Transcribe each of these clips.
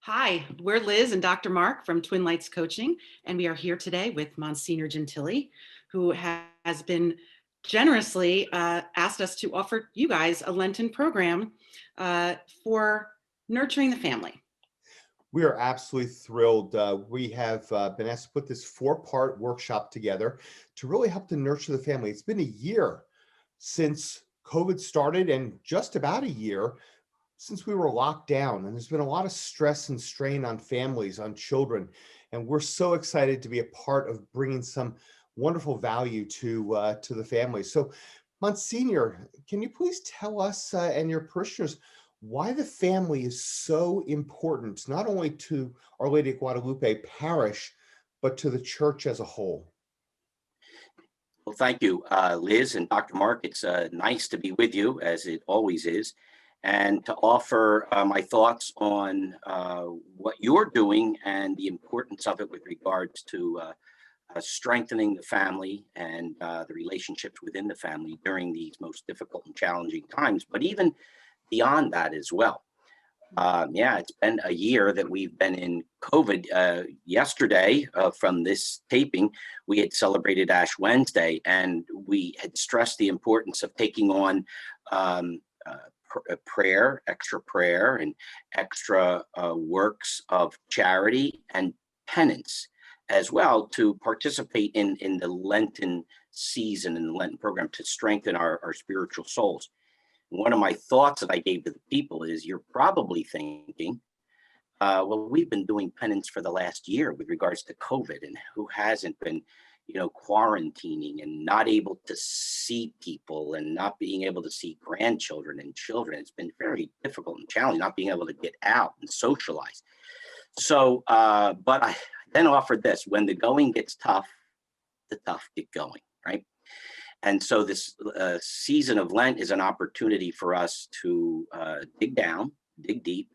Hi, we're Liz and Dr. Mark from Twin Lights Coaching, and we are here today with Msgr Gentili, who has been generously asked us to offer you guys a Lenten program for nurturing the family. We are absolutely thrilled. We have been asked to put this four-part workshop together to really help to nurture the family. It's been a year since COVID started and just about a year since we were locked down. And there's been a lot of stress and strain on families, on children. And we're so excited to be a part of bringing some wonderful value to the family. So, Monsignor, can you please tell us and your parishioners why the family is so important, not only to Our Lady of Guadalupe parish, but to the church as a whole? Well, thank you, Liz and Dr. Mark. It's nice to be with you, as it always is, and to offer my thoughts on what you're doing and the importance of it with regards to strengthening the family and the relationships within the family during these most difficult and challenging times, but even beyond that as well. Yeah, it's been a year that we've been in COVID. Yesterday, from this taping, we had celebrated Ash Wednesday, and we had stressed the importance of taking on prayer, and extra works of charity and penance as well to participate in the Lenten season and the Lenten program to strengthen our spiritual souls. One of my thoughts that I gave to the people is you're probably thinking, well, we've been doing penance for the last year with regards to COVID, and who hasn't been, quarantining and not able to see people and not being able to see grandchildren and children. It's been very difficult and challenging not being able to get out and socialize. So, but I then offered this: when the going gets tough, the tough get going, right? And so this season of Lent is an opportunity for us to dig down, dig deep,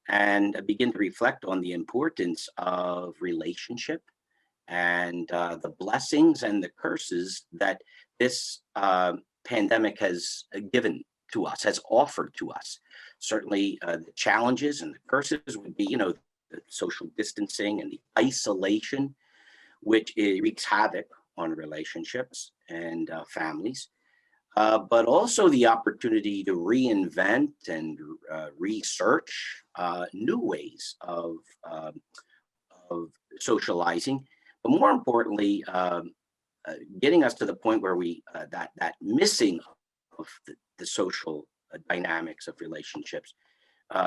and begin to reflect on the importance of relationship and the blessings and the curses that this pandemic has given to us, has offered to us. Certainly the challenges and the curses would be, the social distancing and the isolation, which wreaks havoc on relationships and families, but also the opportunity to reinvent and research new ways of socializing, but more importantly, getting us to the point where we that missing of the social dynamics of relationships,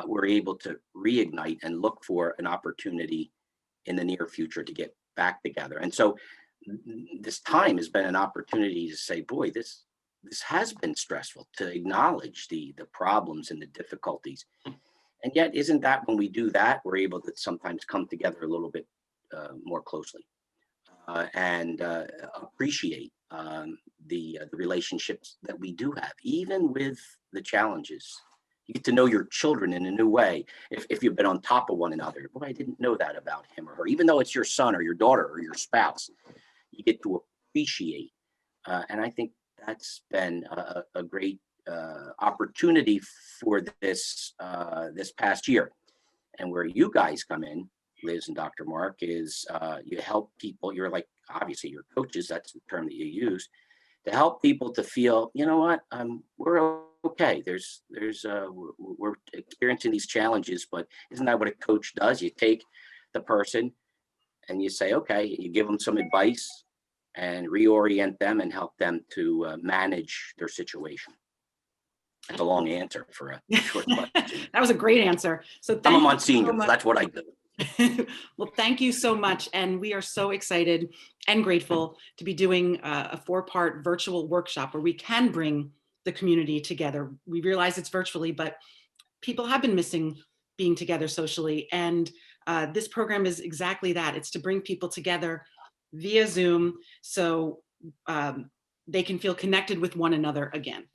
we're able to reignite and look for an opportunity in the near future to get back together. And so this time has been an opportunity to say, boy, this has been stressful, to acknowledge the problems and the difficulties. And yet, isn't that when we do that, we're able to sometimes come together a little bit more closely and appreciate the relationships that we do have, even with the challenges. You get to know your children in a new way if you've been on top of one another. Boy, I didn't know that about him or her, even though it's your son or your daughter or your spouse. You get to appreciate. And I think that's been a great opportunity for this past year. And where you guys come in, Liz and Dr. Mark, is you help people. You're like, obviously, you're coaches. That's the term that you use to help people to feel, you know what, we're okay. We're experiencing these challenges, but isn't that what a coach does? You take the person and you say, okay, you give them some advice and reorient them and help them to manage their situation. That's a long answer for a short question. That was a great answer. So I'm a thank you Monsignor. so much. That's what I do. Well, thank you so much. And we are so excited and grateful to be doing a four-part virtual workshop where we can bring the community together. We realize it's virtually, but people have been missing being together socially. And this program is exactly that. It's to bring people together via Zoom so they can feel connected with one another again.